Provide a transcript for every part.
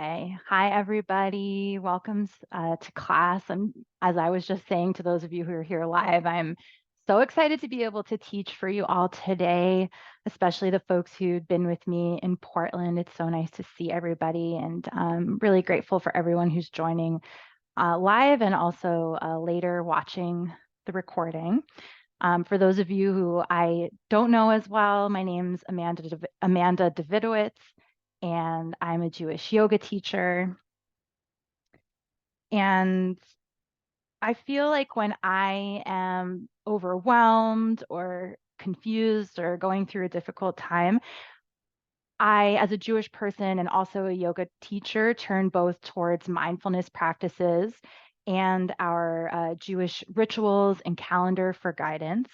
Okay. Hi, everybody. Welcome to class. And as I was just saying to those of you who are here live, I'm so excited to be able to teach for you all today, especially the folks who've been with me in Portland. It's so nice to see everybody, and I'm really grateful for everyone who's joining live and also later watching the recording. For those of you who I don't know as well, my name's Amanda Davidowitz, and I'm a Jewish yoga teacher. And I feel like when I am overwhelmed or confused or going through a difficult time, I, as a Jewish person and also a yoga teacher, turn both towards mindfulness practices and our Jewish rituals and calendar for guidance.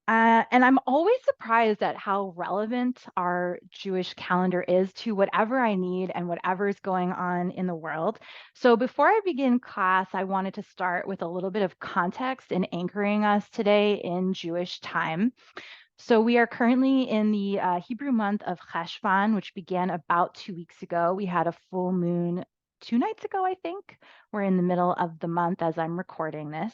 And I'm always surprised at how relevant our Jewish calendar is to whatever I need and whatever is going on in the world. So before I begin class, I wanted to start with a little bit of context in anchoring us today in Jewish time. So we are currently in the Hebrew month of Cheshvan, which began about 2 weeks ago. We had a full moon 2 nights ago, I think. We're in the middle of the month as I'm recording this.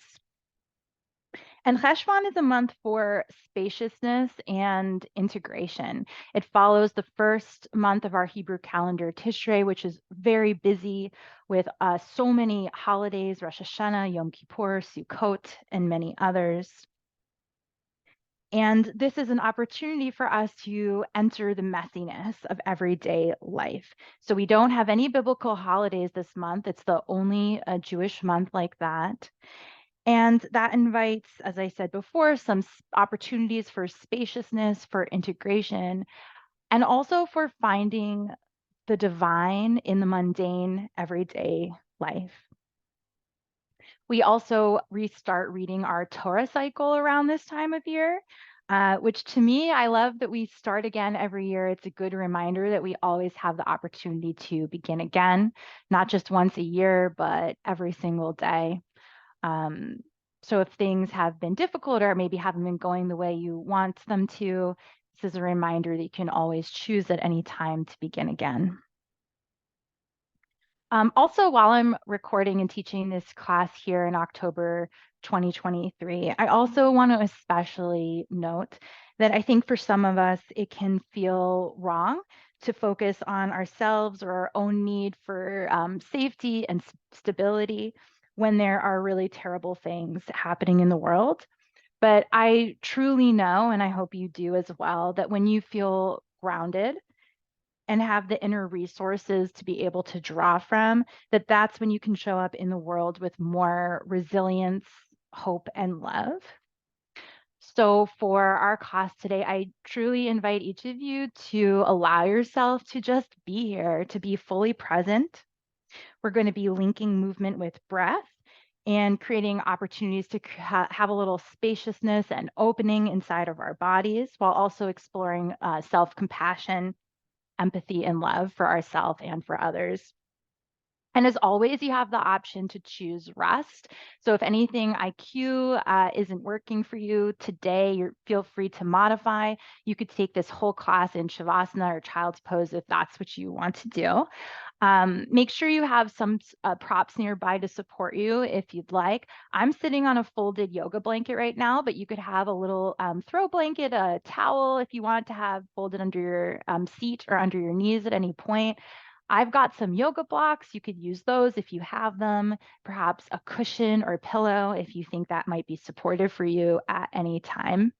And Cheshvan is a month for spaciousness and integration. It follows the first month of our Hebrew calendar, Tishrei, which is very busy with so many holidays, Rosh Hashanah, Yom Kippur, Sukkot, and many others. And this is an opportunity for us to enter the messiness of everyday life. So we don't have any biblical holidays this month. It's the only Jewish month like that. And that invites, as I said before, some opportunities for spaciousness, for integration, and also for finding the divine in the mundane, everyday life. We also restart reading our Torah cycle around this time of year, which to me, I love that we start again every year. It's a good reminder that we always have the opportunity to begin again, not just once a year, but every single day. So if things have been difficult or maybe haven't been going the way you want them to, this is a reminder that you can always choose at any time to begin again. Also, while I'm recording and teaching this class here in October 2023, I also want to especially note that I think for some of us, it can feel wrong to focus on ourselves or our own need for safety and stability when there are really terrible things happening in the world. But I truly know, and I hope you do as well, that when you feel grounded and have the inner resources to be able to draw from, that's when you can show up in the world with more resilience, hope, and love. So for our class today, I truly invite each of you to allow yourself to just be here, to be fully present. We're going to be linking movement with breath and creating opportunities to have a little spaciousness and opening inside of our bodies while also exploring self-compassion, empathy, and love for ourselves and for others. And as always, you have the option to choose rest. So if anything IQ isn't working for you today, you feel free to modify. You could take this whole class in Shavasana or Child's Pose if that's what you want to do. Make sure you have some props nearby to support you if you'd like. I'm sitting on a folded yoga blanket right now, but you could have a little throw blanket, a towel if you want to have folded under your seat or under your knees at any point. I've got some yoga blocks. You could use those if you have them, perhaps a cushion or a pillow if you think that might be supportive for you at any time.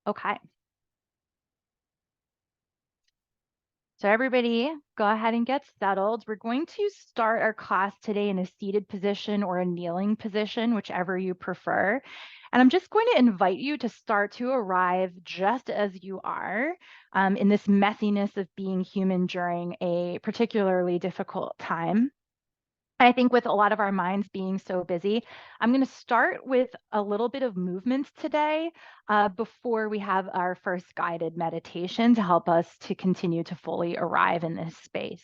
Okay. So everybody, go ahead and get settled. We're going to start our class today in a seated position or a kneeling position, whichever you prefer. And I'm just going to invite you to start to arrive just as you are in this messiness of being human during a particularly difficult time. I think with a lot of our minds being so busy, I'm going to start with a little bit of movement today before we have our first guided meditation to help us to continue to fully arrive in this space.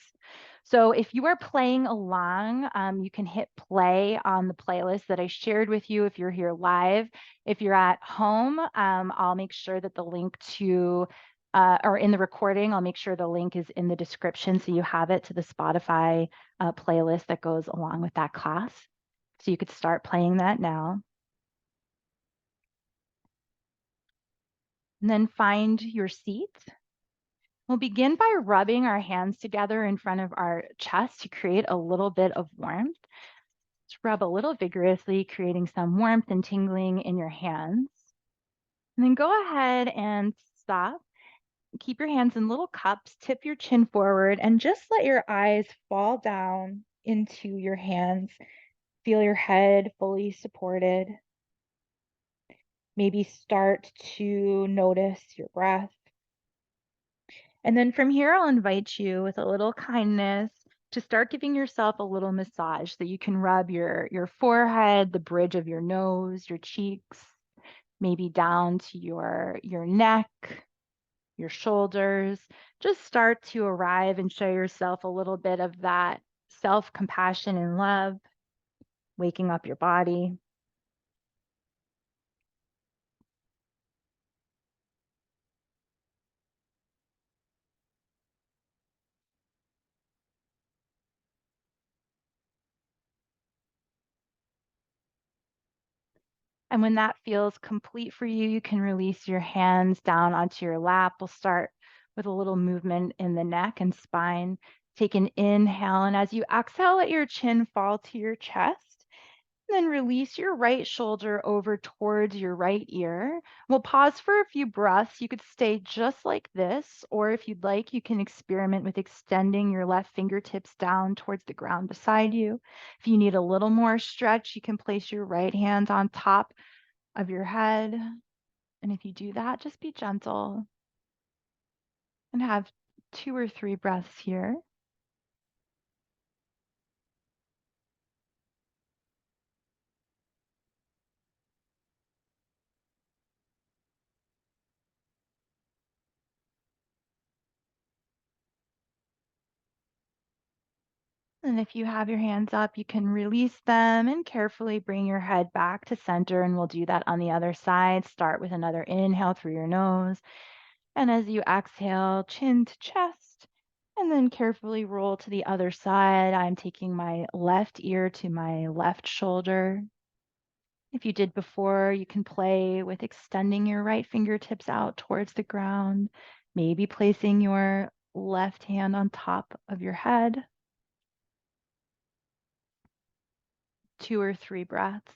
So if you are playing along, you can hit play on the playlist that I shared with you if you're here live. If you're at home, I'll make sure that the link to or in the recording. I'll make sure the link is in the description so you have it to the Spotify playlist that goes along with that class. So you could start playing that now. And then find your seat. We'll begin by rubbing our hands together in front of our chest to create a little bit of warmth. Just rub a little vigorously, creating some warmth and tingling in your hands. And then go ahead and stop. Keep your hands in little cups, tip your chin forward, and just let your eyes fall down into your hands. Feel your head fully supported. Maybe start to notice your breath. And then from here, I'll invite you with a little kindness to start giving yourself a little massage so you can rub your forehead, the bridge of your nose, your cheeks, maybe down to your neck, your shoulders. Just start to arrive and show yourself a little bit of that self-compassion and love, waking up your body. And when that feels complete for you, you can release your hands down onto your lap. We'll start with a little movement in the neck and spine. Take an inhale, and as you exhale, let your chin fall to your chest. And then release your right shoulder over towards your right ear. We'll pause for a few breaths. You could stay just like this, or if you'd like, you can experiment with extending your left fingertips down towards the ground beside you. If you need a little more stretch, you can place your right hand on top of your head. And if you do that, just be gentle and have 2 or 3 breaths here. And if you have your hands up, you can release them and carefully bring your head back to center. And we'll do that on the other side. Start with another inhale through your nose. And as you exhale, chin to chest, and then carefully roll to the other side. I'm taking my left ear to my left shoulder. If you did before, you can play with extending your right fingertips out towards the ground, maybe placing your left hand on top of your head. 2 or 3 breaths.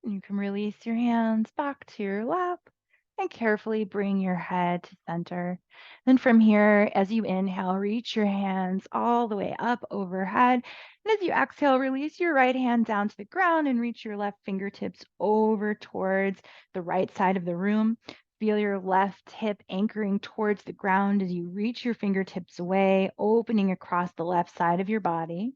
You can release your hands back to your lap and carefully bring your head to center. Then from here, as you inhale, reach your hands all the way up overhead. And as you exhale, release your right hand down to the ground and reach your left fingertips over towards the right side of the room. Feel your left hip anchoring towards the ground as you reach your fingertips away, opening across the left side of your body.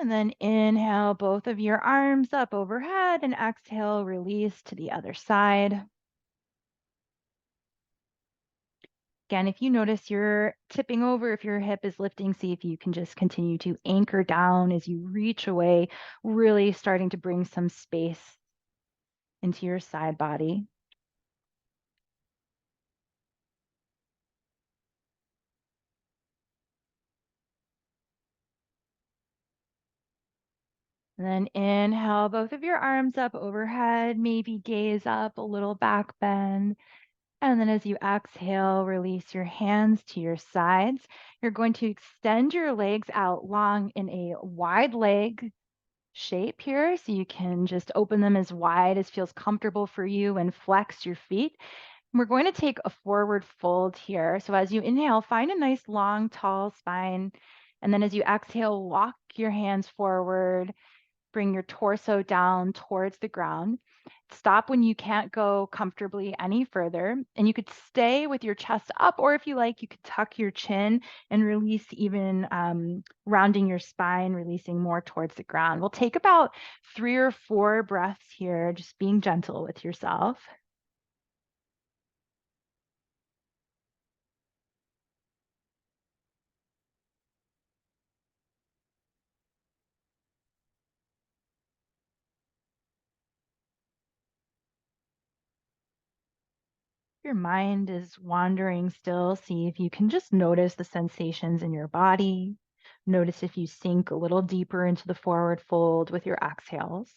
And then inhale both of your arms up overhead and exhale, release to the other side. Again, if you notice you're tipping over, if your hip is lifting, see if you can just continue to anchor down as you reach away, really starting to bring some space into your side body. And then inhale both of your arms up overhead, maybe gaze up, a little back bend. And then as you exhale, release your hands to your sides. You're going to extend your legs out long in a wide leg shape here. So you can just open them as wide as feels comfortable for you and flex your feet. We're going to take a forward fold here. So as you inhale, find a nice long, tall spine. And then as you exhale, walk your hands forward Bring your torso down towards the ground. Stop when you can't go comfortably any further. And you could stay with your chest up, or if you like, you could tuck your chin and release, even rounding your spine, releasing more towards the ground. We'll take about 3 or 4 breaths here, just being gentle with yourself. Your mind is wandering still, see if you can just notice the sensations in your body. Notice if you sink a little deeper into the forward fold with your exhales.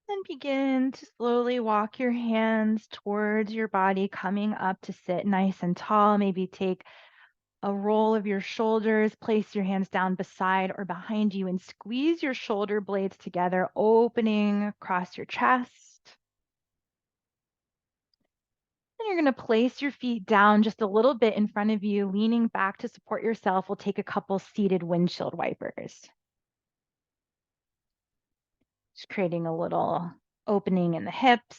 Then begin to slowly walk your hands towards your body, coming up to sit nice and tall. Maybe take a roll of your shoulders, place your hands down beside or behind you, and squeeze your shoulder blades together, opening across your chest. Then you're going to place your feet down just a little bit in front of you, leaning back to support yourself. We'll take a couple seated windshield wipers. Just creating a little opening in the hips.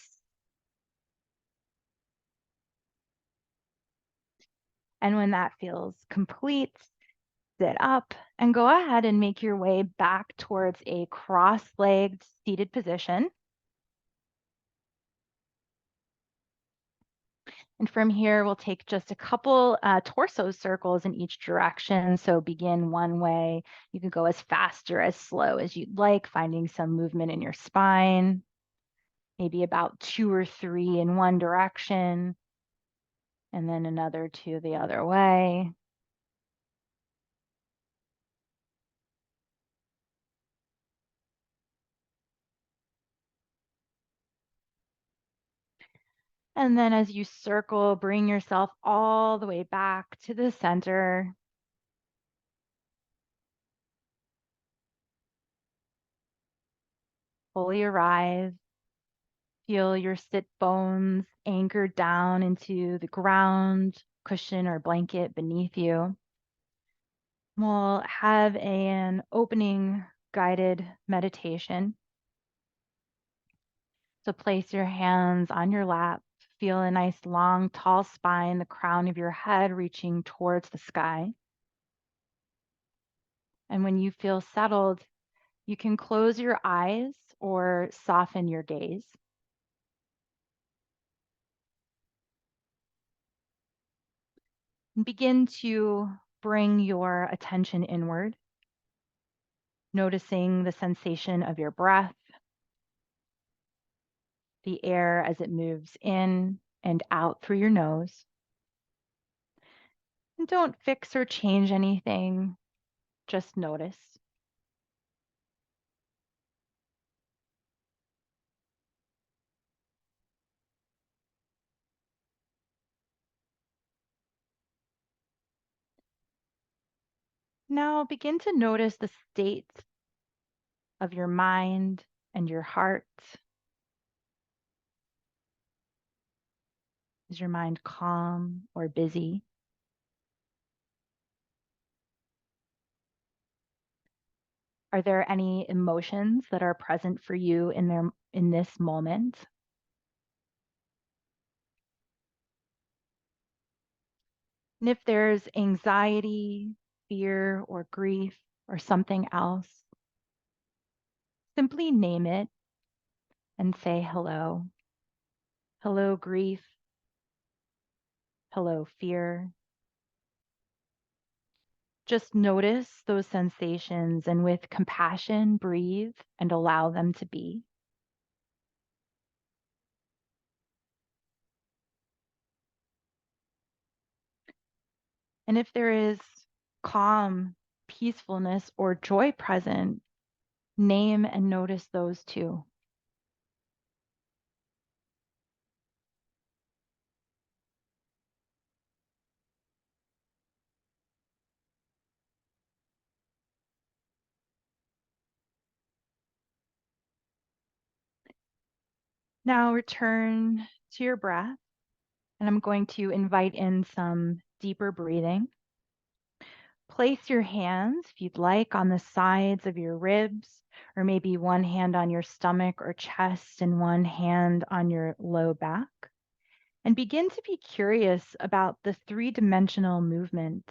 And when that feels complete, sit up and go ahead and make your way back towards a cross-legged seated position. And from here, we'll take just a couple torso circles in each direction. So begin one way. You can go as fast or as slow as you'd like, finding some movement in your spine, maybe about 2 or 3 in one direction, and then another 2 the other way. And then as you circle, bring yourself all the way back to the center. Fully arrive. Feel your sit bones anchored down into the ground, cushion or blanket beneath you. We'll have an opening guided meditation. So place your hands on your lap. Feel a nice long, tall spine, the crown of your head reaching towards the sky. And when you feel settled, you can close your eyes or soften your gaze. And begin to bring your attention inward, noticing the sensation of your breath, the air as it moves in and out through your nose. And don't fix or change anything, just notice. Now begin to notice the state of your mind and your heart. Is your mind calm or busy? Are there any emotions that are present for you in this moment? And if there's anxiety, fear, or grief, or something else, simply name it and say hello. Hello, grief. Hello, fear. Just notice those sensations and with compassion, breathe and allow them to be. And if there is calm, peacefulness, or joy present, name and notice those too. Now return to your breath, and I'm going to invite in some deeper breathing. Place your hands, if you'd like, on the sides of your ribs, or maybe one hand on your stomach or chest and one hand on your low back. And begin to be curious about the three-dimensional movement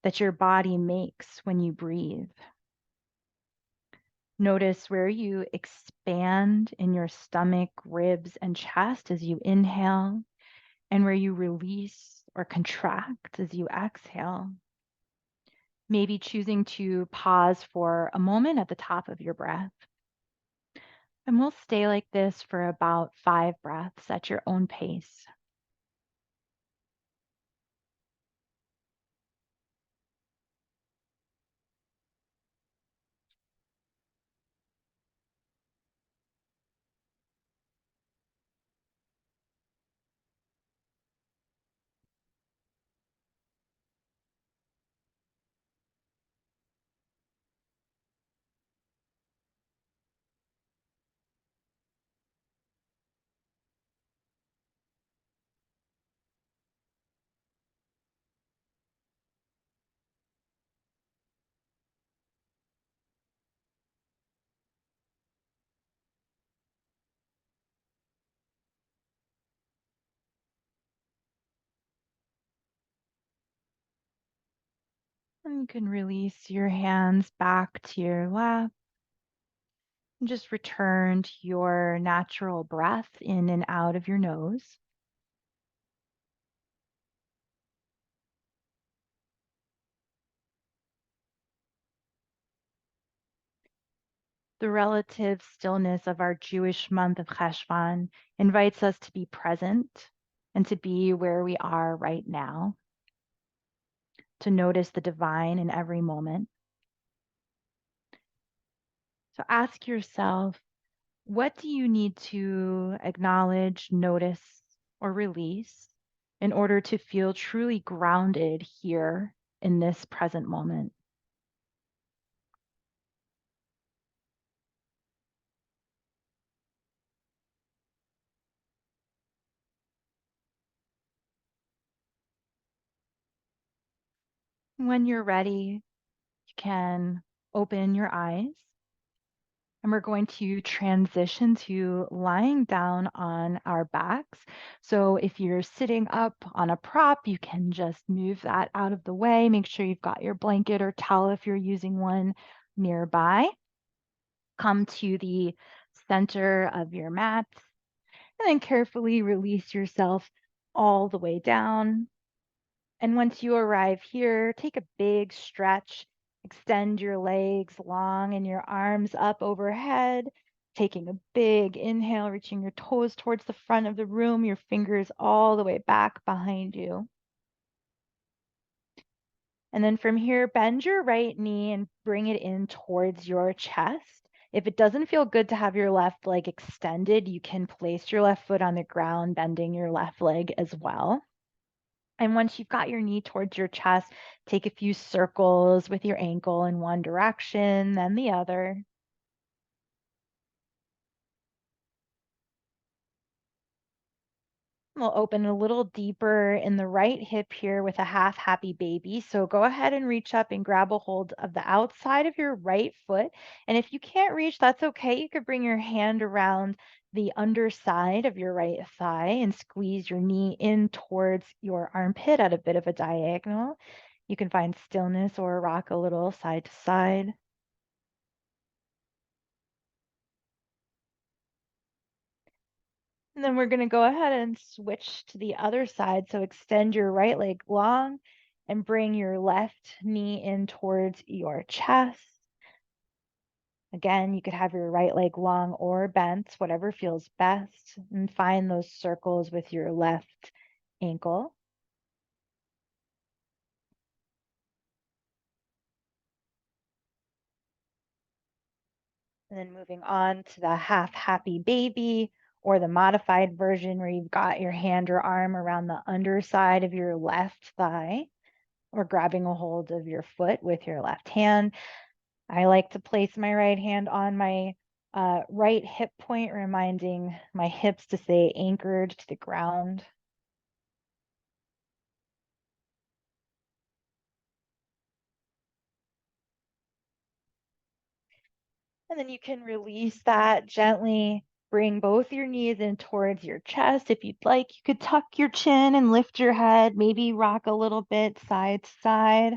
that your body makes when you breathe. Notice where you expand in your stomach, ribs, and chest as you inhale, and where you release or contract as you exhale. Maybe choosing to pause for a moment at the top of your breath. And we'll stay like this for about 5 breaths at your own pace. And you can release your hands back to your lap. And just return to your natural breath in and out of your nose. The relative stillness of our Jewish month of Cheshvan invites us to be present and to be where we are right now, to notice the divine in every moment. So ask yourself, what do you need to acknowledge, notice, or release in order to feel truly grounded here in this present moment? When you're ready, you can open your eyes. And we're going to transition to lying down on our backs. So if you're sitting up on a prop, you can just move that out of the way. Make sure you've got your blanket or towel if you're using one nearby. Come to the center of your mat and then carefully release yourself all the way down. And once you arrive here, take a big stretch, extend your legs long and your arms up overhead, taking a big inhale, reaching your toes towards the front of the room, your fingers all the way back behind you. And then from here, bend your right knee and bring it in towards your chest. If it doesn't feel good to have your left leg extended, you can place your left foot on the ground, bending your left leg as well. And once you've got your knee towards your chest, take a few circles with your ankle in one direction, then the other. We'll open a little deeper in the right hip here with a half happy baby. So go ahead and reach up and grab a hold of the outside of your right foot. And if you can't reach, that's okay. You could bring your hand around the underside of your right thigh and squeeze your knee in towards your armpit at a bit of a diagonal. You can find stillness or rock a little side to side. And then we're going to go ahead and switch to the other side. So extend your right leg long and bring your left knee in towards your chest. Again, you could have your right leg long or bent, whatever feels best, and find those circles with your left ankle. And then moving on to the half happy baby or the modified version where you've got your hand or arm around the underside of your left thigh, or grabbing a hold of your foot with your left hand. I like to place my right hand on my right hip point, reminding my hips to stay anchored to the ground. And then you can release that gently. Bring both your knees in towards your chest. If you'd like, you could tuck your chin and lift your head, maybe rock a little bit side to side.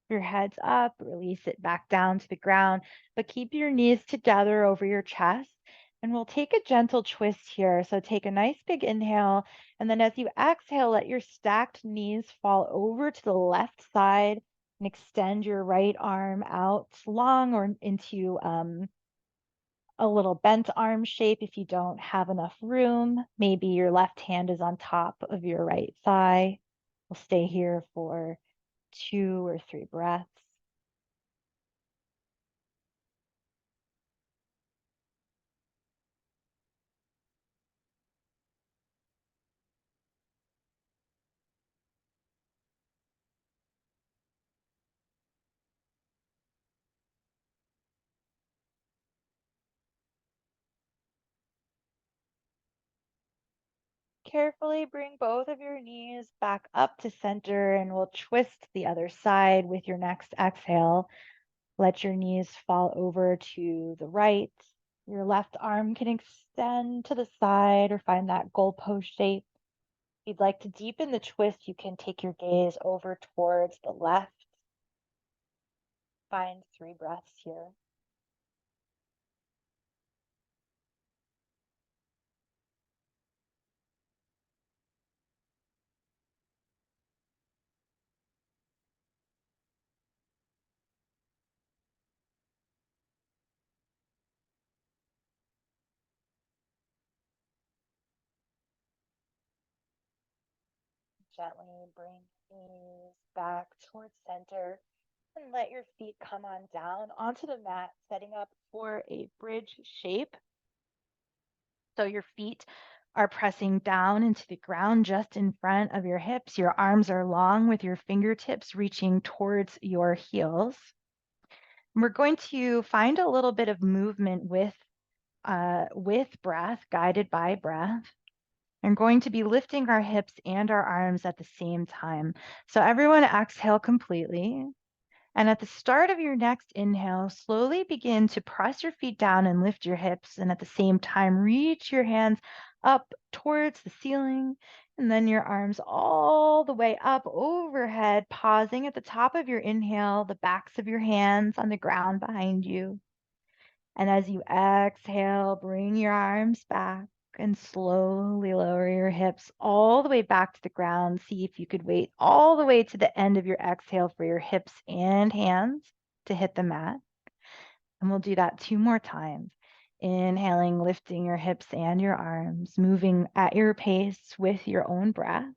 Your head's up, release it back down to the ground, but keep your knees together over your chest. And we'll take a gentle twist here. So take a nice big inhale. And then as you exhale, let your stacked knees fall over to the left side and extend your right arm out long or into a little bent arm shape if you don't have enough room. Maybe your left hand is on top of your right thigh. We'll stay here for 2 or 3 breaths. Carefully bring both of your knees back up to center and we'll twist the other side with your next exhale. Let your knees fall over to the right. Your left arm can extend to the side or find that goalpost shape. If you'd like to deepen the twist, you can take your gaze over towards the left. Find 3 breaths here. Gently bring knees back towards center and let your feet come on down onto the mat, setting up for a bridge shape. So your feet are pressing down into the ground just in front of your hips. Your arms are long with your fingertips reaching towards your heels. And we're going to find a little bit of movement with breath, guided by breath. I'm going to be lifting our hips and our arms at the same time. So everyone exhale completely. And at the start of your next inhale, slowly begin to press your feet down and lift your hips. And at the same time, reach your hands up towards the ceiling. And then your arms all the way up overhead, pausing at the top of your inhale, the backs of your hands on the ground behind you. And as you exhale, bring your arms back and slowly lower your hips all the way back to the ground. See if you could wait all the way to the end of your exhale for your hips and hands to hit the mat. And we'll do that 2 more times. Inhaling, lifting your hips and your arms, moving at your pace with your own breath.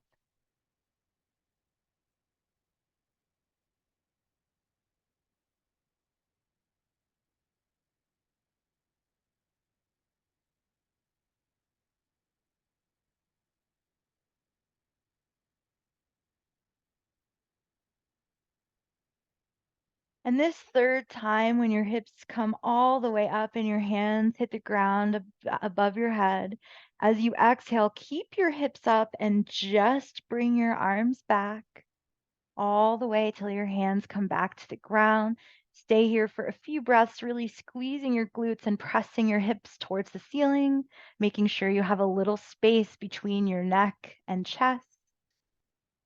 And this third time, when your hips come all the way up and your hands hit the ground above your head, as you exhale, keep your hips up and just bring your arms back all the way till your hands come back to the ground. Stay here for a few breaths, really squeezing your glutes and pressing your hips towards the ceiling, making sure you have a little space between your neck and chest.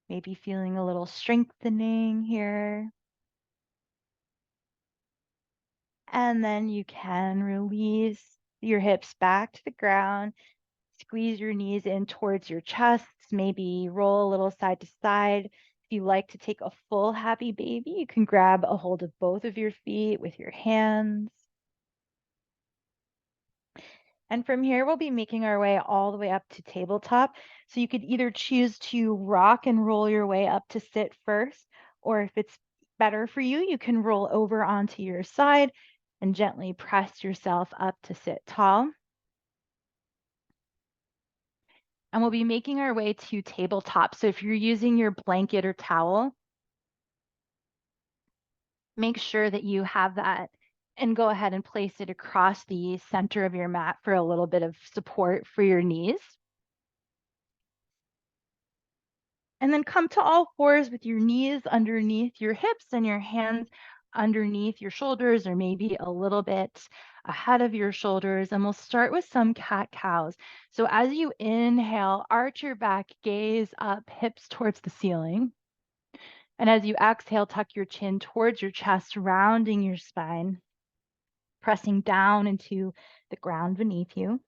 Maybe feeling a little strengthening here. And then you can release your hips back to the ground. Squeeze your knees in towards your chest. Maybe roll a little side to side. If you like to take a full happy baby, you can grab a hold of both of your feet with your hands. And from here, we'll be making our way all the way up to tabletop. So you could either choose to rock and roll your way up to sit first, or if it's better for you, you can roll over onto your side and gently press yourself up to sit tall. And we'll be making our way to tabletop. So if you're using your blanket or towel, make sure that you have that And go ahead and place it across the center of your mat for a little bit of support for your knees. And then come to all fours with your knees underneath your hips and your hands underneath your shoulders, or maybe a little bit ahead of your shoulders. And we'll start with some cat cows. So as you inhale, arch your back, gaze up, hips towards the ceiling. And as you exhale, tuck your chin towards your chest, rounding your spine, pressing down into the ground beneath you.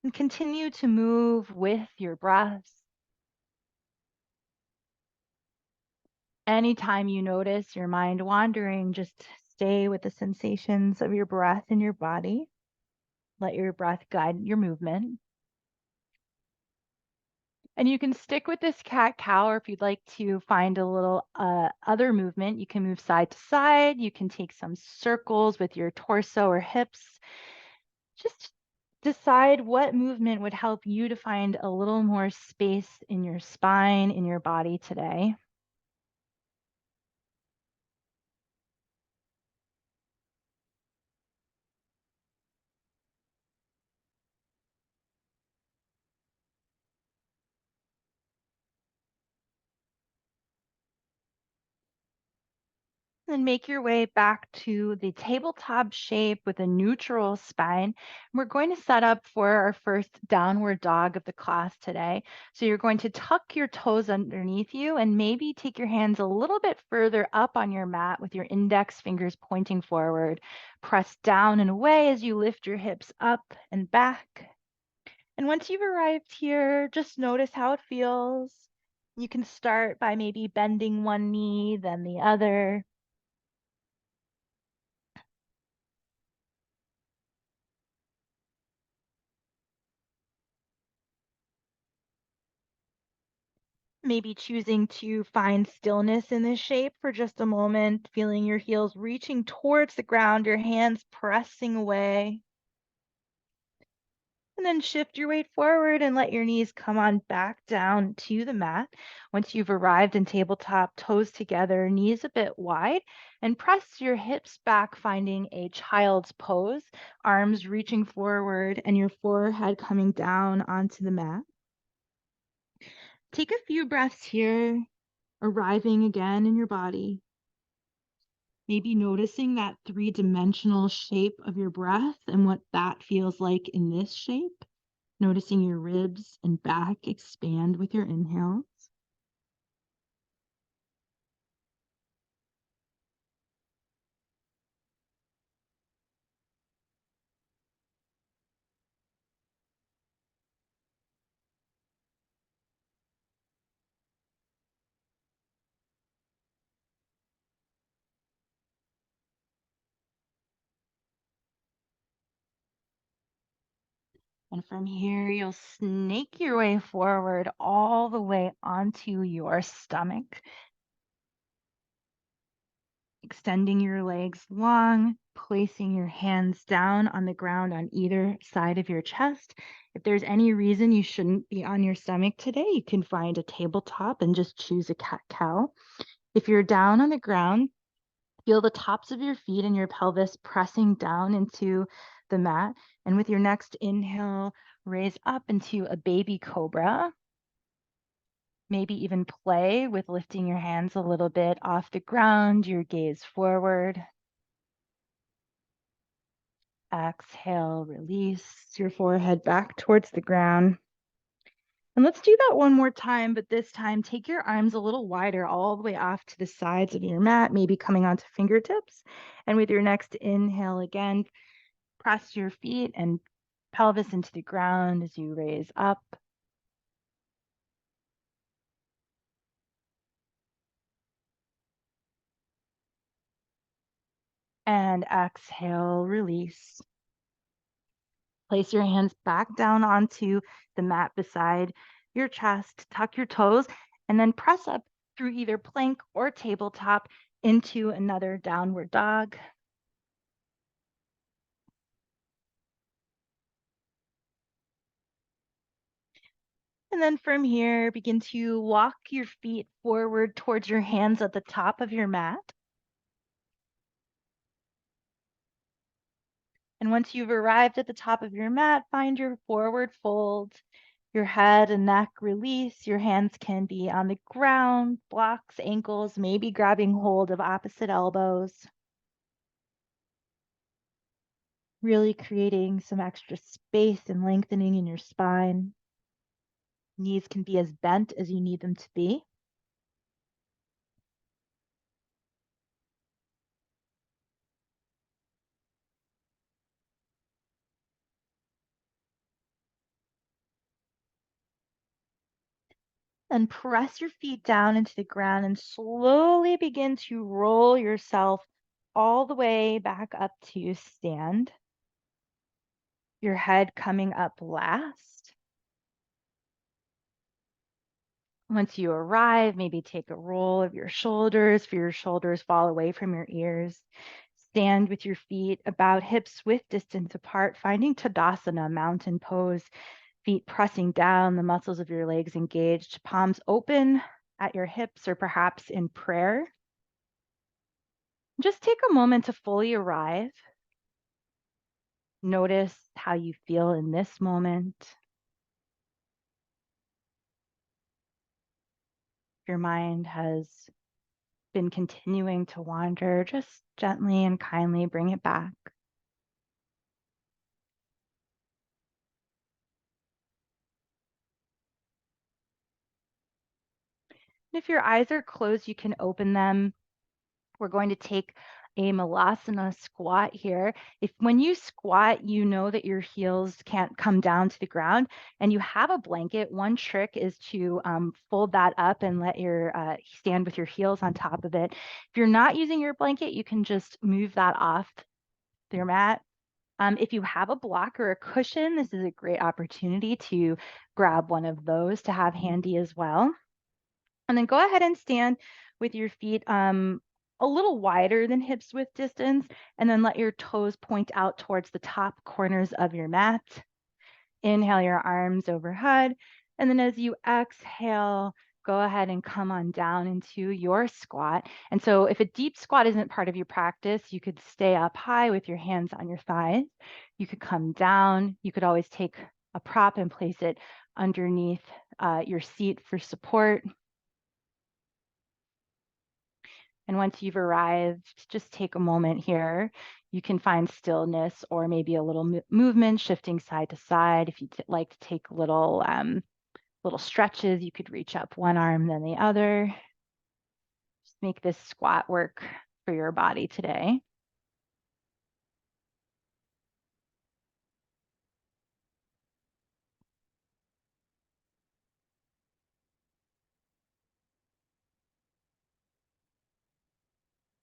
And continue to move with your breaths. Anytime you notice your mind wandering, just stay with the sensations of your breath in your body. Let your breath guide your movement. And you can stick with this cat cow, or if you'd like to find a little other movement, you can move side to side. You can take some circles with your torso or hips. Just decide what movement would help you to find a little more space in your spine, in your body today. Then make your way back to the tabletop shape with a neutral spine. We're going to set up for our first downward dog of the class today. So you're going to tuck your toes underneath you and maybe take your hands a little bit further up on your mat with your index fingers pointing forward. Press down and away as you lift your hips up and back. And once you've arrived here, just notice how it feels. You can start by maybe bending one knee, then the other. Maybe choosing to find stillness in this shape for just a moment, feeling your heels reaching towards the ground, your hands pressing away. And then shift your weight forward and let your knees come on back down to the mat. Once you've arrived in tabletop, toes together, knees a bit wide, and press your hips back, finding a child's pose, arms reaching forward and your forehead coming down onto the mat. Take a few breaths here, arriving again in your body. Maybe noticing that three-dimensional shape of your breath and what that feels like in this shape. Noticing your ribs and back expand with your inhales. And from here, you'll snake your way forward all the way onto your stomach, extending your legs long, placing your hands down on the ground on either side of your chest. If there's any reason you shouldn't be on your stomach today, you can find a tabletop and just choose a cat-cow. If you're down on the ground, feel the tops of your feet and your pelvis pressing down into the mat. And with your next inhale, raise up into a baby cobra. Maybe even play with lifting your hands a little bit off the ground, your gaze forward. Exhale, release your forehead back towards the ground. And let's do that one more time, but this time take your arms a little wider, all the way off to the sides of your mat, maybe coming onto fingertips. And with your next inhale, again, press your feet and pelvis into the ground as you raise up. And exhale, release. Place your hands back down onto the mat beside your chest, tuck your toes, and then press up through either plank or tabletop into another downward dog. And then from here, begin to walk your feet forward towards your hands at the top of your mat. And once you've arrived at the top of your mat, find your forward fold. Your head and neck release. Your hands can be on the ground, blocks, ankles, maybe grabbing hold of opposite elbows. Really creating some extra space and lengthening in your spine. Knees can be as bent as you need them to be. And press your feet down into the ground and slowly begin to roll yourself all the way back up to stand. Your head coming up last. Once you arrive, maybe take a roll of your shoulders, for your shoulders fall away from your ears. Stand with your feet about hips width distance apart, finding Tadasana, mountain pose, feet pressing down, the muscles of your legs engaged, palms open at your hips or perhaps in prayer. Just take a moment to fully arrive. Notice how you feel in this moment. Your mind has been continuing to wander, just gently and kindly bring it back. If your eyes are closed, you can open them. We're going to take a malasana squat here. If when you squat, you know that your heels can't come down to the ground and you have a blanket, one trick is to fold that up and let your stand with your heels on top of it. If you're not using your blanket, you can just move that off your mat. If you have a block or a cushion, this is a great opportunity to grab one of those to have handy as well. And then go ahead and stand with your feet a little wider than hips width distance, and then let your toes point out towards the top corners of your mat. Inhale your arms overhead. And then as you exhale, go ahead and come on down into your squat. And so if a deep squat isn't part of your practice, you could stay up high with your hands on your thighs. You could come down. You could always take a prop and place it underneath your seat for support. And once you've arrived, just take a moment here. You can find stillness or maybe a little movement shifting side to side. If you'd like to take little stretches, you could reach up one arm, then the other. Just make this squat work for your body today.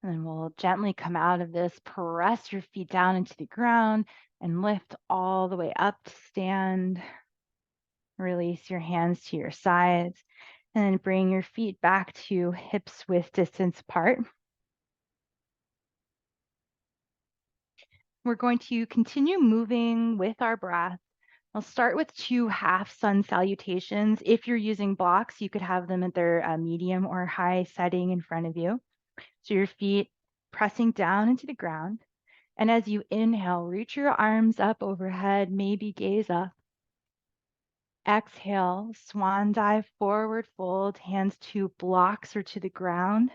And then we'll gently come out of this, press your feet down into the ground and lift all the way up to stand. Release your hands to your sides and then bring your feet back to hips width distance apart. We're going to continue moving with our breath. I'll start with 2 half sun salutations. If you're using blocks, you could have them at their medium or high setting in front of you. So your feet pressing down into the ground. And as you inhale, reach your arms up overhead, maybe gaze up. Exhale, swan dive, forward fold, hands to blocks or to the ground.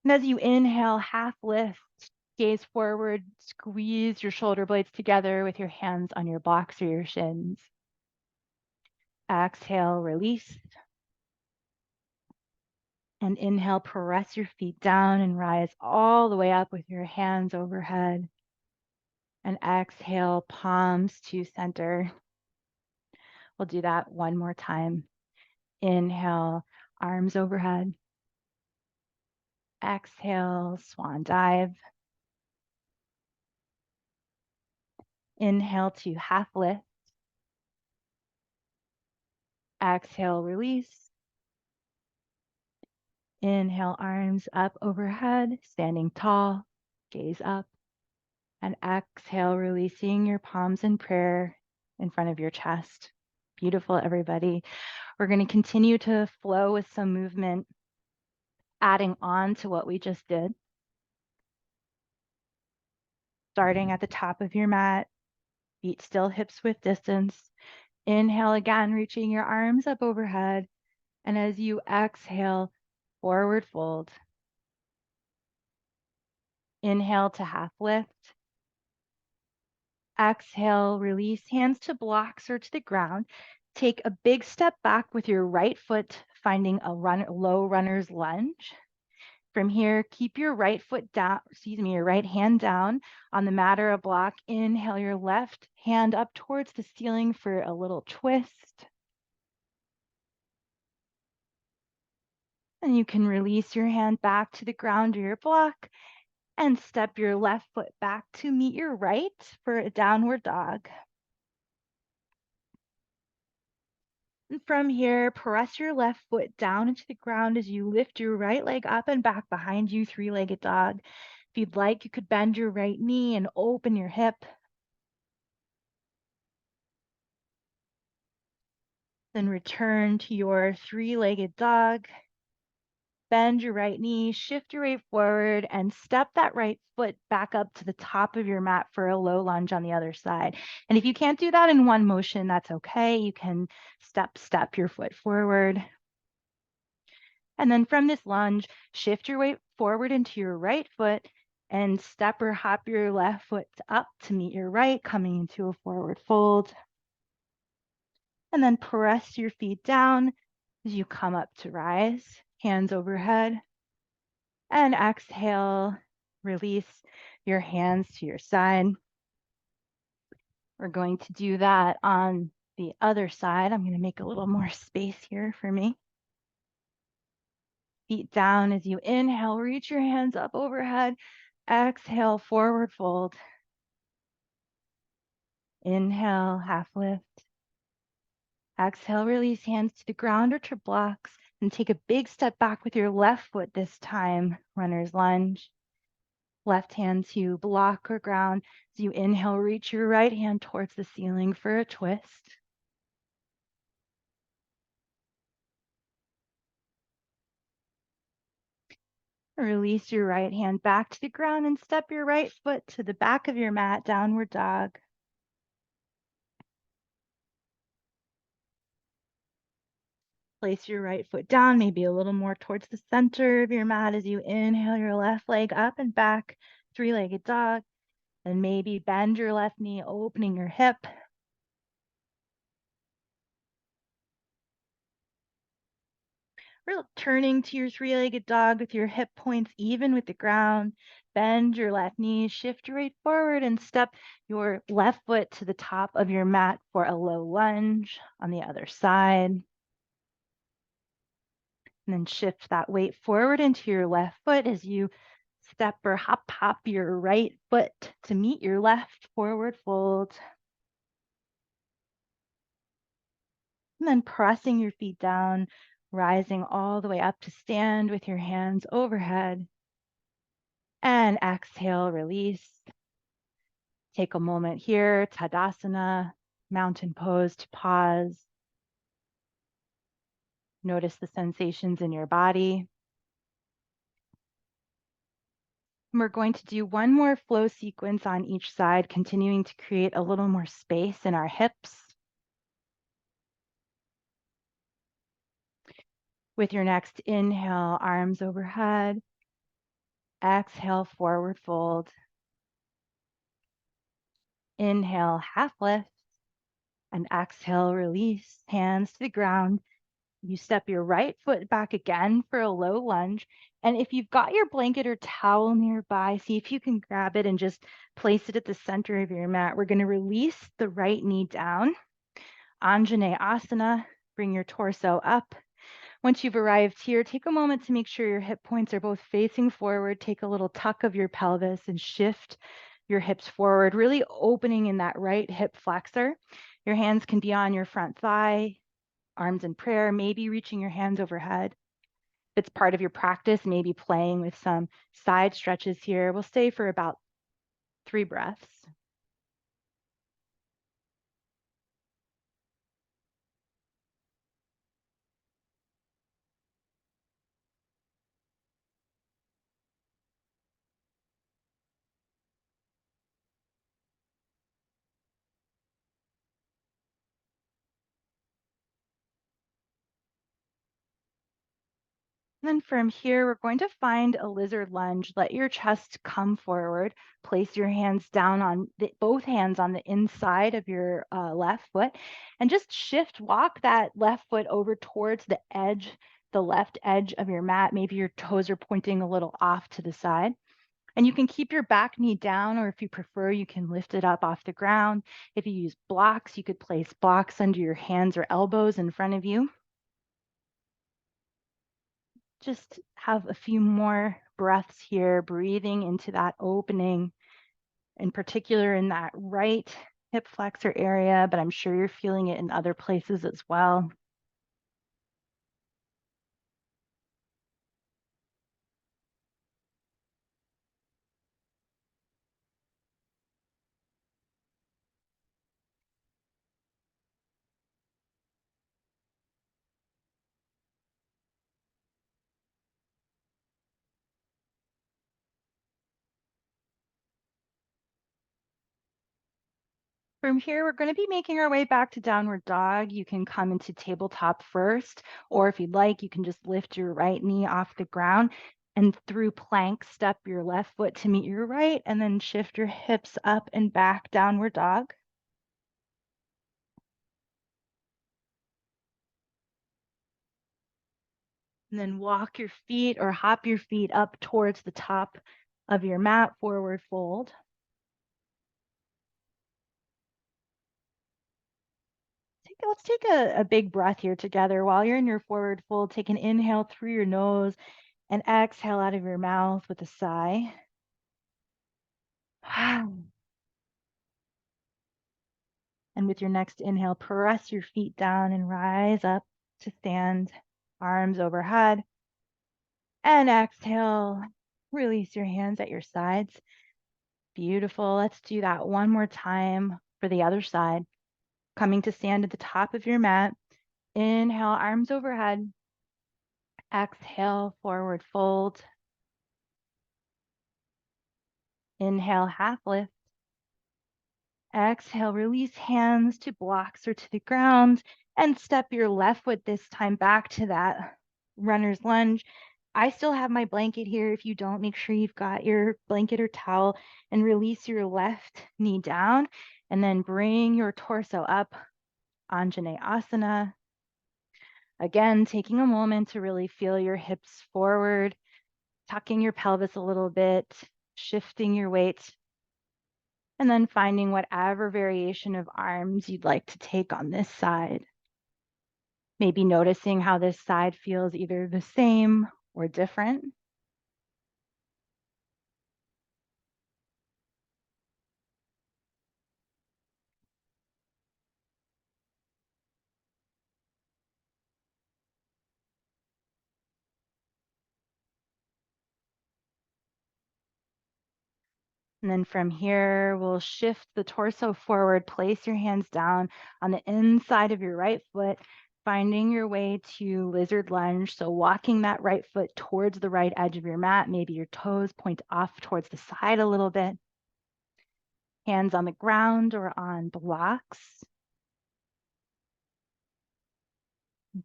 And as you inhale, half lift, gaze forward, squeeze your shoulder blades together with your hands on your blocks or your shins. Exhale, release. And inhale, press your feet down and rise all the way up with your hands overhead. And exhale, palms to center. We'll do that one more time. Inhale, arms overhead. Exhale, swan dive. Inhale to half lift. Exhale, release. Inhale, arms up overhead, standing tall, gaze up. And exhale, releasing your palms in prayer in front of your chest. Beautiful, everybody. We're going to continue to flow with some movement, adding on to what we just did. starting at the top of your mat, feet still hips width distance. Inhale again, reaching your arms up overhead. And as you exhale, forward fold. Inhale to half lift. Exhale, release hands to blocks or to the ground. Take a big step back with your right foot, finding a low runner's lunge. From here, keep your right foot down, your right hand down on the mat or a block. Inhale your left hand up towards the ceiling for a little twist. And you can release your hand back to the ground or your block and step your left foot back to meet your right for a downward dog. And from here, press your left foot down into the ground as you lift your right leg up and back behind you, three-legged dog. If you'd like, you could bend your right knee and open your hip. Then return to your three-legged dog. Bend your right knee, shift your weight forward, and step that right foot back up to the top of your mat for a low lunge on the other side. And if you can't do that in one motion, that's okay. You can step your foot forward. And then from this lunge, shift your weight forward into your right foot and step or hop your left foot up to meet your right, coming into a forward fold. And then press your feet down as you come up to rise, hands overhead. And exhale, release your hands to your side. We're going to do that on the other side. I'm going to make a little more space here for me. Feet down as you inhale, reach your hands up overhead. Exhale, forward fold. Inhale, half lift. Exhale, release hands to the ground or to blocks and take a big step back with your left foot this time, runner's lunge. Left hand to block or ground. As you inhale, reach your right hand towards the ceiling for a twist. Release your right hand back to the ground and step your right foot to the back of your mat, downward dog. Place your right foot down, maybe a little more towards the center of your mat as you inhale your left leg up and back, three-legged dog. And maybe bend your left knee, opening your hip. Turning to your three-legged dog with your hip points even with the ground. Bend your left knee, shift your weight forward, and step your left foot to the top of your mat for a low lunge on the other side. And then shift that weight forward into your left foot as you step or hop your right foot to meet your left, forward fold. And then pressing your feet down, rising all the way up to stand with your hands overhead. And exhale, release. Take a moment here, Tadasana, mountain pose, to pause. Notice the sensations in your body. And we're going to do one more flow sequence on each side, continuing to create a little more space in our hips. With your next inhale, arms overhead. Exhale, forward fold. Inhale, half lift. And exhale, release, hands to the ground. You step your right foot back again for a low lunge. And if you've got your blanket or towel nearby, see if you can grab it and just place it at the center of your mat. We're going to release the right knee down. Anjaneyasana, bring your torso up. Once you've arrived here, take a moment to make sure your hip points are both facing forward. Take a little tuck of your pelvis and shift your hips forward, really opening in that right hip flexor. Your hands can be on your front thigh, arms in prayer, maybe reaching your hands overhead. If it's part of your practice, maybe playing with some side stretches here. We'll stay for about 3 breaths. Then from here, we're going to find a lizard lunge. Let your chest come forward. Place your hands down on both hands on the inside of your left foot, and just walk that left foot over towards the left edge of your mat. Maybe your toes are pointing a little off to the side. And you can keep your back knee down, or if you prefer, you can lift it up off the ground. If you use blocks, you could place blocks under your hands or elbows in front of you. Just have a few more breaths here, breathing into that opening, in particular in that right hip flexor area, but I'm sure you're feeling it in other places as well. From here, we're going to be making our way back to downward dog. You can come into tabletop first, or if you'd like, you can just lift your right knee off the ground and through plank, step your left foot to meet your right, and then shift your hips up and back, downward dog. And then walk your feet or hop your feet up towards the top of your mat, forward fold. Let's take a big breath here together. While you're in your forward fold, take an inhale through your nose and exhale out of your mouth with a sigh. And with your next inhale, press your feet down and rise up to stand, arms overhead. And exhale, release your hands at your sides. Beautiful. Let's do that one more time for the other side. Coming to stand at the top of your mat. Inhale, arms overhead. Exhale, forward fold. Inhale, half lift. Exhale, release hands to blocks or to the ground and step your left foot this time back to that runner's lunge. I still have my blanket here. If you don't, make sure you've got your blanket or towel and release your left knee down and then bring your torso up, Anjaneyasana. Again, taking a moment to really feel your hips forward, tucking your pelvis a little bit, shifting your weight, and then finding whatever variation of arms you'd like to take on this side. Maybe noticing how this side feels either the same or different. And then from here, we'll shift the torso forward, place your hands down on the inside of your right foot, finding your way to lizard lunge. So walking that right foot towards the right edge of your mat, maybe your toes point off towards the side a little bit. Hands on the ground or on blocks.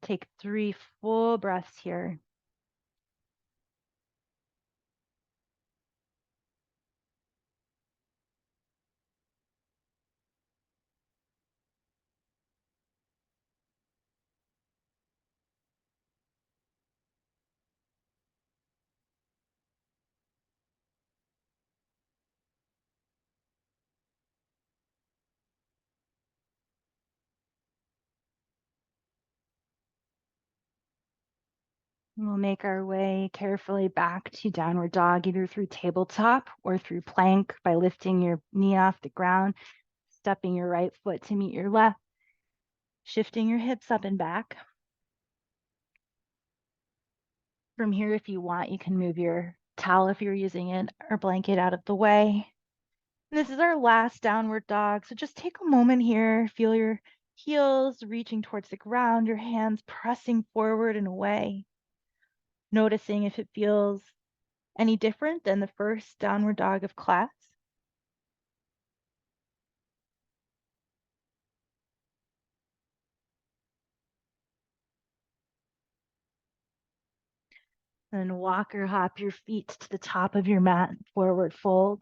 Take 3 full breaths here. We'll make our way carefully back to downward dog, either through tabletop or through plank by lifting your knee off the ground, stepping your right foot to meet your left, shifting your hips up and back. From here, if you want, you can move your towel if you're using it or blanket out of the way. And this is our last downward dog. So just take a moment here, feel your heels reaching towards the ground, your hands pressing forward and away. Noticing if it feels any different than the first downward dog of class. Then walk or hop your feet to the top of your mat, forward fold.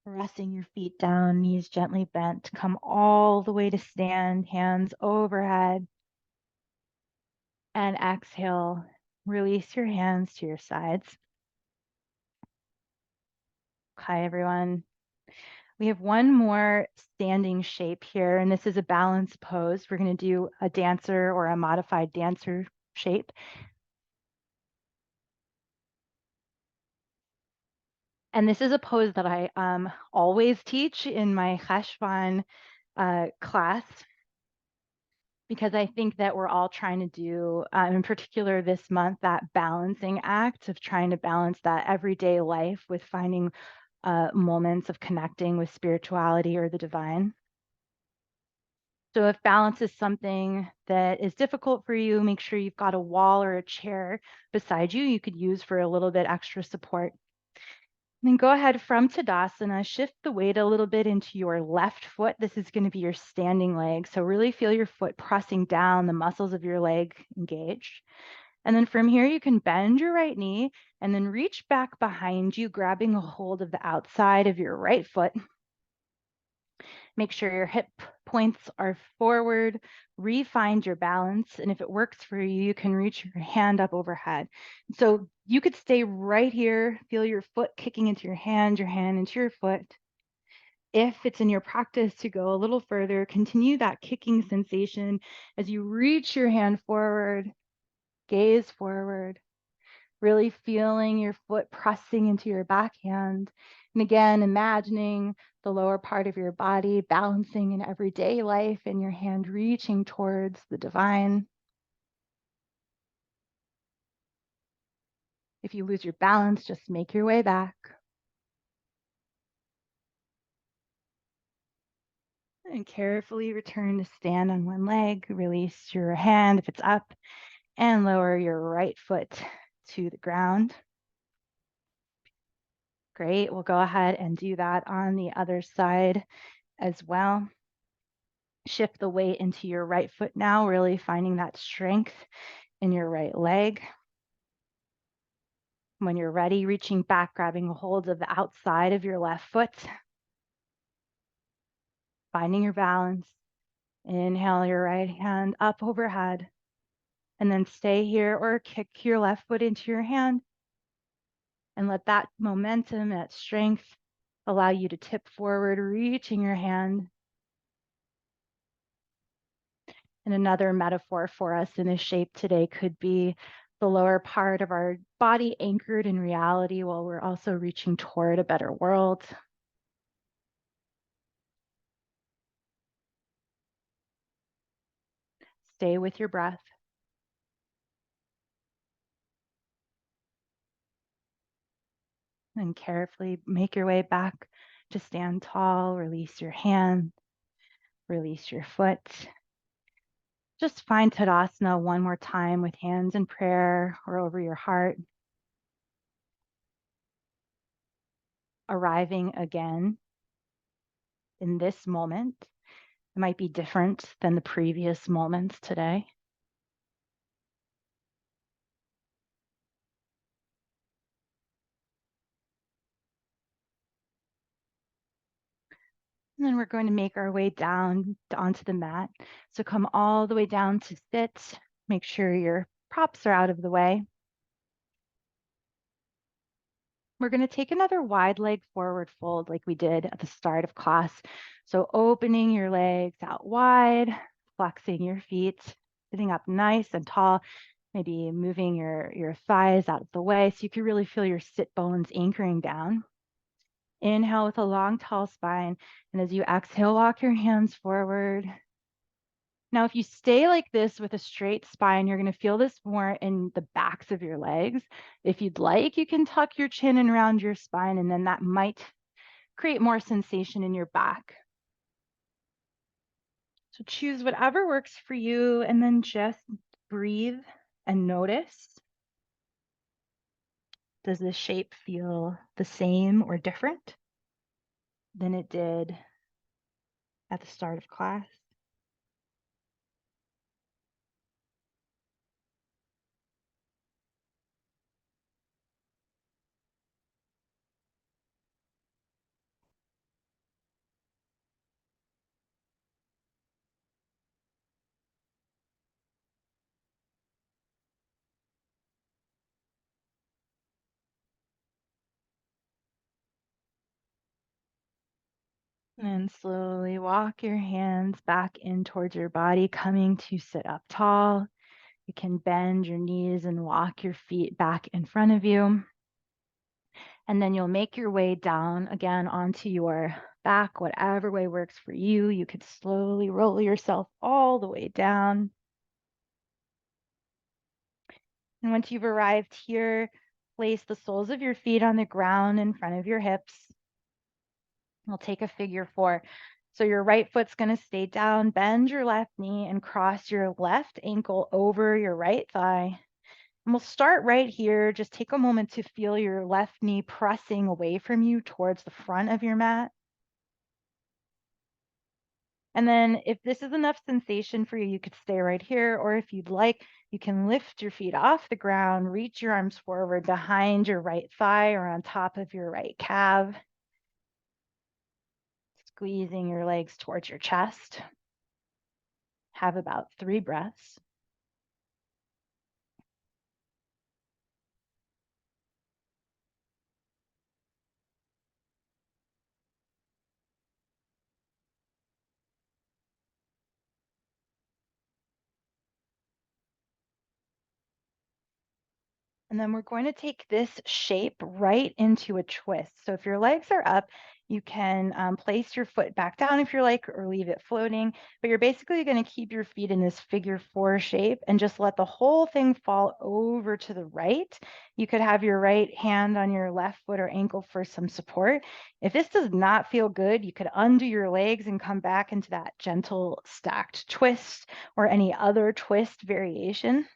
Pressing your feet down, knees gently bent. Come all the way to stand, hands overhead. And exhale, release your hands to your sides. Okay, everyone. We have one more standing shape here, and this is a balance pose. We're going to do a dancer or a modified dancer shape. And this is a pose that I always teach in my Cheshvan class, because I think that we're all trying to do, in particular this month, that balancing act of trying to balance that everyday life with finding moments of connecting with spirituality or the divine. So if balance is something that is difficult for you, make sure you've got a wall or a chair beside you could use for a little bit extra support. And then go ahead from Tadasana, shift the weight a little bit into your left foot. This is going to be your standing leg. So really feel your foot pressing down, the muscles of your leg engaged. And then from here, you can bend your right knee and then reach back behind you, grabbing a hold of the outside of your right foot. Make sure your hip points are forward, re-find your balance. And if it works for you, you can reach your hand up overhead. So you could stay right here, feel your foot kicking into your hand into your foot. If it's in your practice to go a little further, continue that kicking sensation as you reach your hand forward, gaze forward, really feeling your foot pressing into your backhand. And again, imagining the lower part of your body balancing in everyday life and your hand reaching towards the divine. If you lose your balance, just make your way back. And carefully return to stand on one leg. Release your hand if it's up and lower your right foot to the ground. Great. We'll go ahead and do that on the other side as well. Shift the weight into your right foot now, really finding that strength in your right leg. When you're ready, reaching back, grabbing a hold of the outside of your left foot. Finding your balance. Inhale your right hand up overhead. And then stay here or kick your left foot into your hand. And let that momentum, that strength, allow you to tip forward, reaching your hand. And another metaphor for us in this shape today could be the lower part of our body anchored in reality while we're also reaching toward a better world. Stay with your breath. And carefully make your way back to stand tall. Release your hand, release your foot. Just find Tadasana one more time with hands in prayer or over your heart. Arriving again in this moment. It might be different than the previous moments today. And then we're going to make our way down onto the mat. So come all the way down to sit. Make sure your props are out of the way. We're going to take another wide leg forward fold like we did at the start of class. So opening your legs out wide, flexing your feet, sitting up nice and tall, maybe moving your thighs out of the way so you can really feel your sit bones anchoring down. Inhale with a long, tall spine. And as you exhale, walk your hands forward. Now, if you stay like this with a straight spine, you're going to feel this more in the backs of your legs. If you'd like, you can tuck your chin and round your spine, and then that might create more sensation in your back. So choose whatever works for you, and then just breathe and notice. Does this shape feel the same or different than it did at the start of class? And slowly walk your hands back in towards your body, coming to sit up tall. You can bend your knees and walk your feet back in front of you. And then you'll make your way down again onto your back, whatever way works for you. You could slowly roll yourself all the way down. And once you've arrived here, place the soles of your feet on the ground in front of your hips. We'll take a figure 4. So your right foot's going to stay down, bend your left knee and cross your left ankle over your right thigh. And we'll start right here. Just take a moment to feel your left knee pressing away from you towards the front of your mat. And then if this is enough sensation for you, you could stay right here. Or if you'd like, you can lift your feet off the ground, reach your arms forward behind your right thigh or on top of your right calf, squeezing your legs towards your chest. Have about 3 breaths. And then we're going to take this shape right into a twist. So if your legs are up, you can place your foot back down if you like, or leave it floating. But you're basically going to keep your feet in this figure 4 shape and just let the whole thing fall over to the right. You could have your right hand on your left foot or ankle for some support. If this does not feel good, you could undo your legs and come back into that gentle stacked twist or any other twist variation.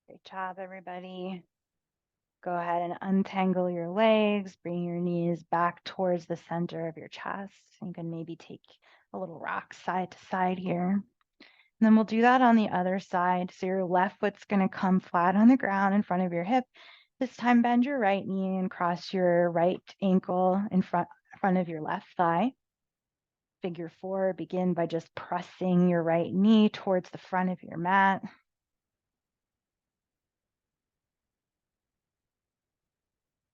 Great job, everybody. Go ahead and untangle your legs, bring your knees back towards the center of your chest. You can maybe take a little rock side to side here. And then we'll do that on the other side. So your left foot's going to come flat on the ground in front of your hip. This time, bend your right knee and cross your right ankle in front of your left thigh. Figure 4, begin by just pressing your right knee towards the front of your mat.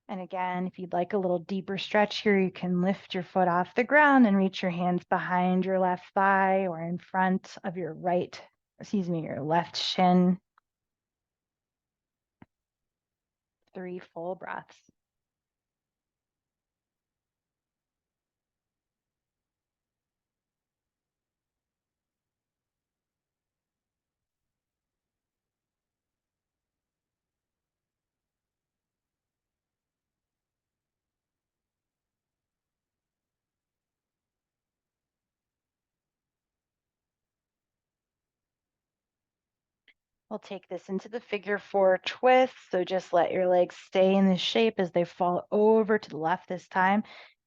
And again, if you'd like a little deeper stretch here, you can lift your foot off the ground and reach your hands behind your left thigh or in front of your your left shin. 3 full breaths. We'll take this into the figure 4 twist. So just let your legs stay in this shape as they fall over to the left this time.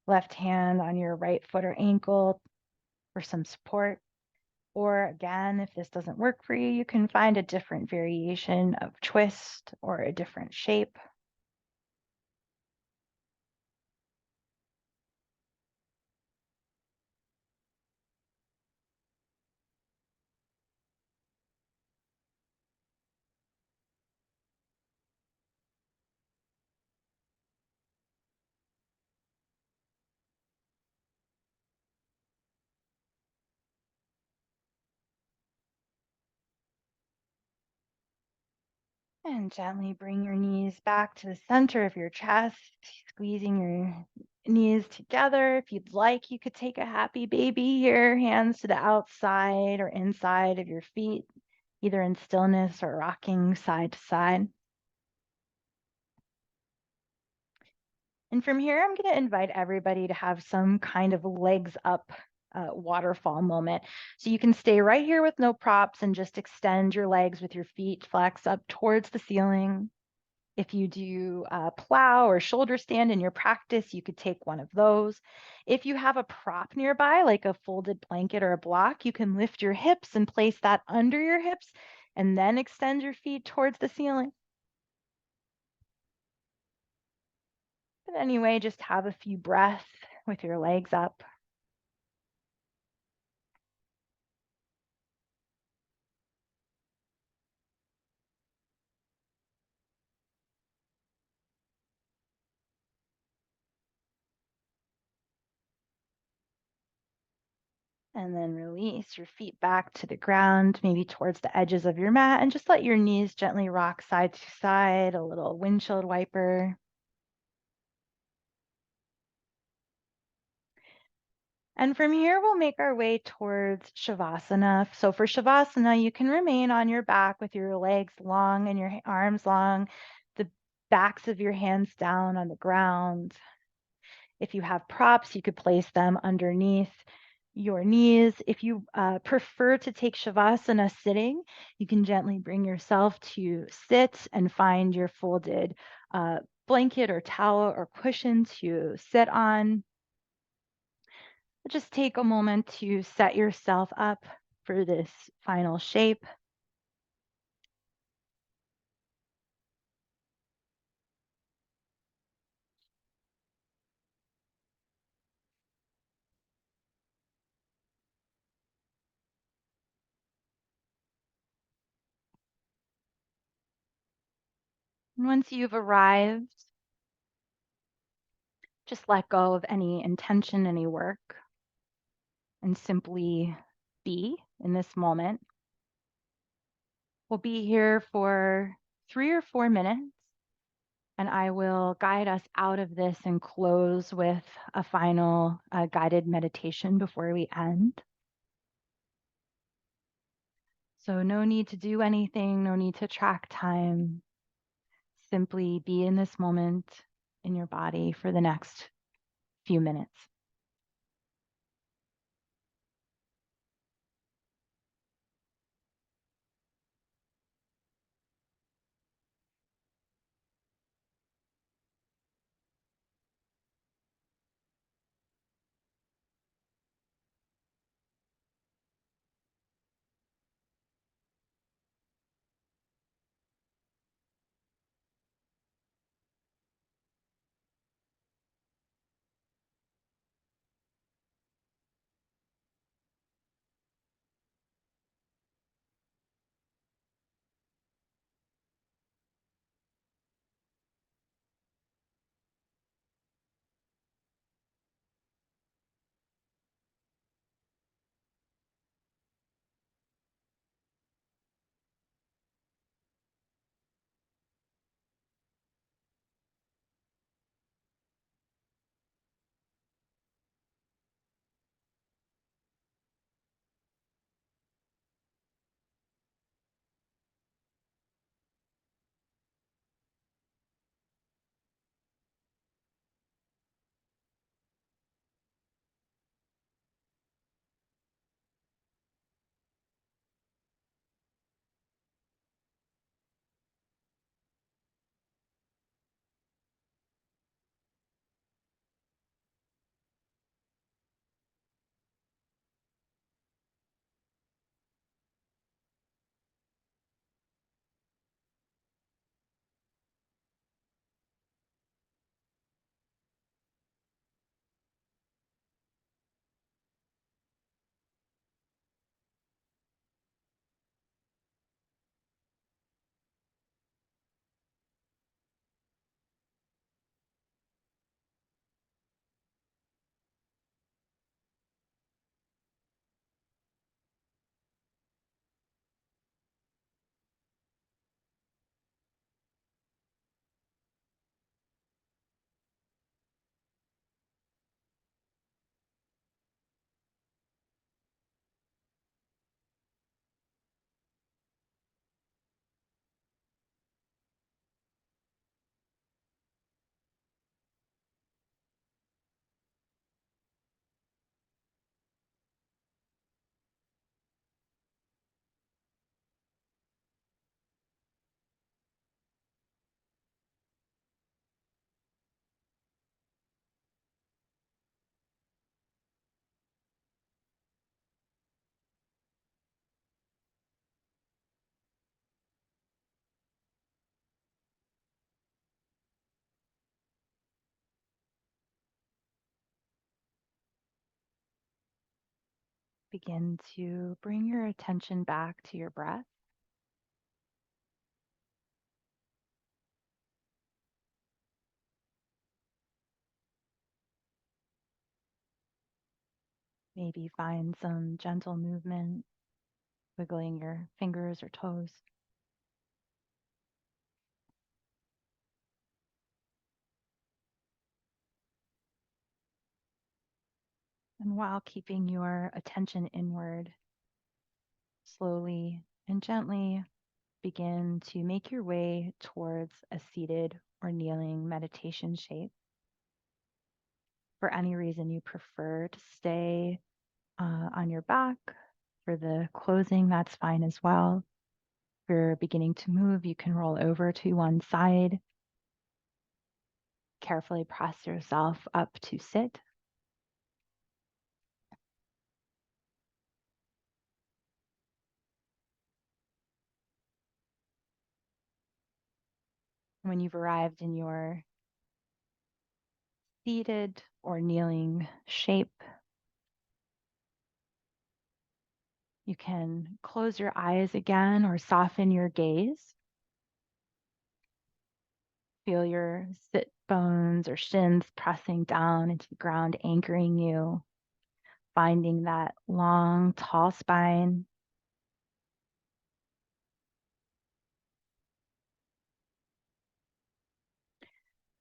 Left hand on your right foot or ankle for some support. Or again, if this doesn't work for you, you can find a different variation of twist or a different shape. And gently bring your knees back to the center of your chest, squeezing your knees together. If you'd like, you could take a happy baby here, hands to the outside or inside of your feet, either in stillness or rocking side to side. And from here, I'm going to invite everybody to have some kind of legs up waterfall moment. So you can stay right here with no props and just extend your legs with your feet flex up towards the ceiling. If you do a plow or shoulder stand in your practice, you could take one of those. If you have a prop nearby, like a folded blanket or a block, you can lift your hips and place that under your hips and then extend your feet towards the ceiling. But anyway, just have a few breaths with your legs up. And then release your feet back to the ground, maybe towards the edges of your mat, and just let your knees gently rock side to side, a little windshield wiper. And from here, we'll make our way towards Shavasana. So for Shavasana, you can remain on your back with your legs long and your arms long, the backs of your hands down on the ground. If you have props, you could place them underneath your knees. If you prefer to take Shavasana sitting, you can gently bring yourself to sit and find your folded blanket or towel or cushion to sit on. Just take a moment to set yourself up for this final shape. And once you've arrived, just let go of any intention, any work, and simply be in this moment. We'll be here for 3 or 4 minutes, and I will guide us out of this and close with a final guided meditation before we end. So no need to do anything, no need to track time. Simply be in this moment in your body for the next few minutes. Begin to bring your attention back to your breath. Maybe find some gentle movement, wiggling your fingers or toes. And while keeping your attention inward, slowly and gently begin to make your way towards a seated or kneeling meditation shape. For any reason you prefer to stay on your back, for the closing, that's fine as well. If you're beginning to move, you can roll over to one side. Carefully press yourself up to sit. When you've arrived in your seated or kneeling shape, you can close your eyes again or soften your gaze. Feel your sit bones or shins pressing down into the ground, anchoring you, finding that long, tall spine.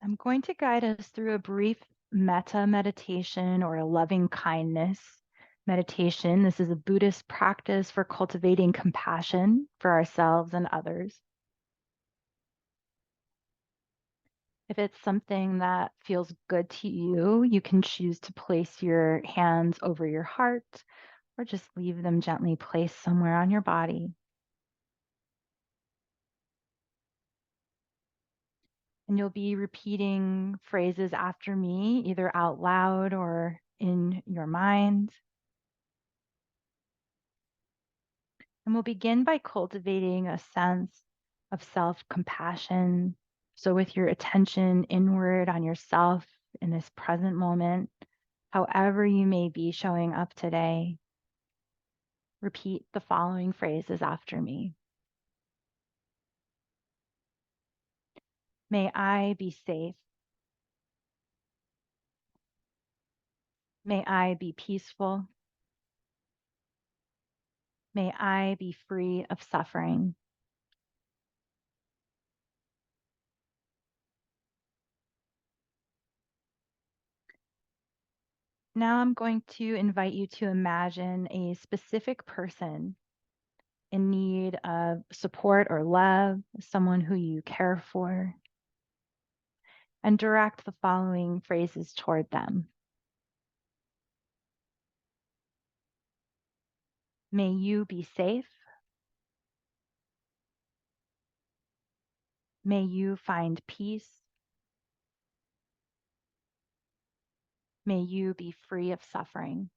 I'm going to guide us through a brief metta meditation or a loving kindness meditation. This is a Buddhist practice for cultivating compassion for ourselves and others. If it's something that feels good to you, you can choose to place your hands over your heart or just leave them gently placed somewhere on your body. And you'll be repeating phrases after me, either out loud or in your mind. And we'll begin by cultivating a sense of self-compassion. So with your attention inward on yourself in this present moment, however you may be showing up today, repeat the following phrases after me. May I be safe. May I be peaceful. May I be free of suffering. Now I'm going to invite you to imagine a specific person in need of support or love, someone who you care for, and direct the following phrases toward them. May you be safe. May you find peace. May you be free of suffering.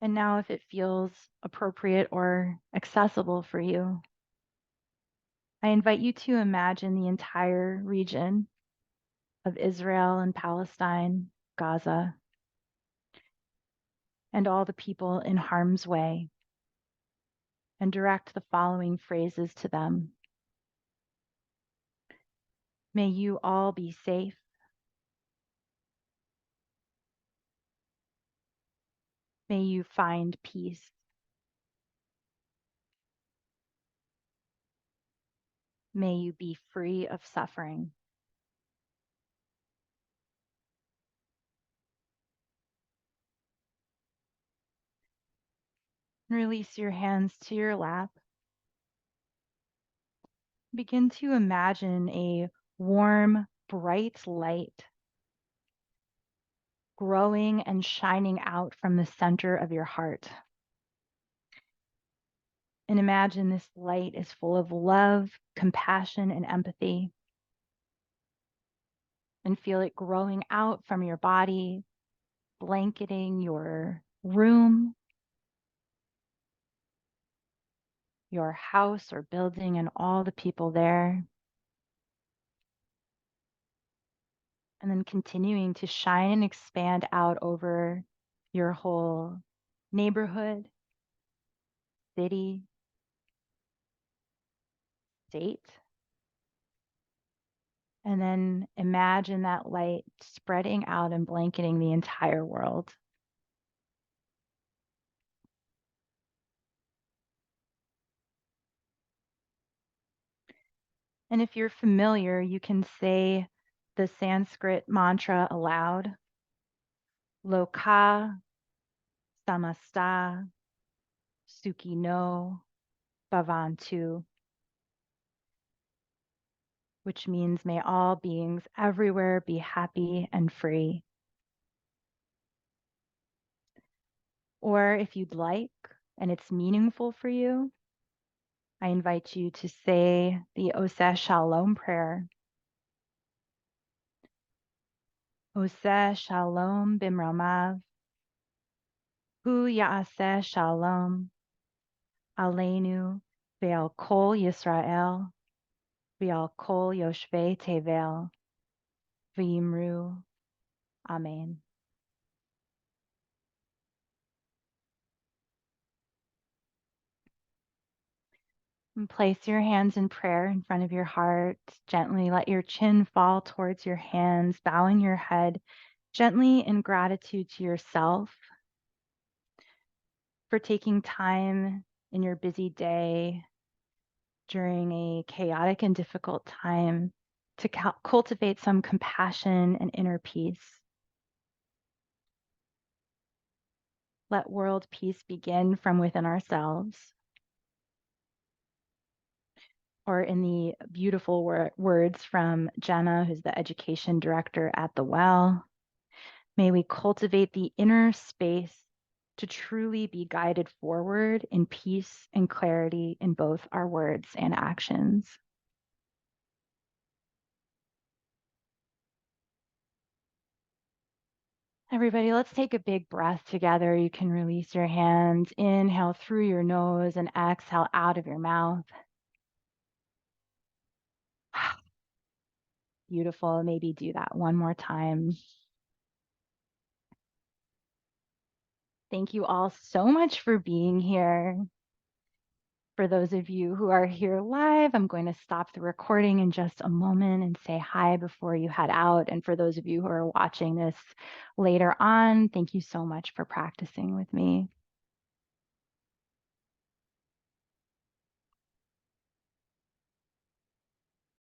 And now, if it feels appropriate or accessible for you, I invite you to imagine the entire region of Israel and Palestine, Gaza, and all the people in harm's way, and direct the following phrases to them. May you all be safe. May you find peace. May you be free of suffering. Release your hands to your lap. Begin to imagine a warm, bright light growing and shining out from the center of your heart. And imagine this light is full of love, compassion, and empathy. And feel it growing out from your body, blanketing your room, your house or building, and all the people there. And then continuing to shine and expand out over your whole neighborhood, city, state. And then imagine that light spreading out and blanketing the entire world. And if you're familiar, you can say the Sanskrit mantra aloud. Lokah, Samastah, Sukkino, Bhavantu, which means may all beings everywhere be happy and free. Or if you'd like, and it's meaningful for you, I invite you to say the Oseh Shalom prayer. Oseh Shalom Bimromov, Hu Ya'aseh Shalom, aleinu, ve'al kol yisrael, ve'al kol yoshvei tevel, v'yimru. Amen. And place your hands in prayer in front of your heart. Gently let your chin fall towards your hands, bowing your head gently in gratitude to yourself for taking time in your busy day during a chaotic and difficult time to cultivate some compassion and inner peace. Let world peace begin from within ourselves. Or in the beautiful words from Jenna, who's the education director at the Well, may we cultivate the inner space to truly be guided forward in peace and clarity in both our words and actions. Everybody, let's take a big breath together. You can release your hands, inhale through your nose and exhale out of your mouth. Beautiful. Maybe do that one more time. Thank you all so much for being here. For those of you who are here live, I'm going to stop the recording in just a moment and say hi before you head out. And for those of you who are watching this later on, thank you so much for practicing with me.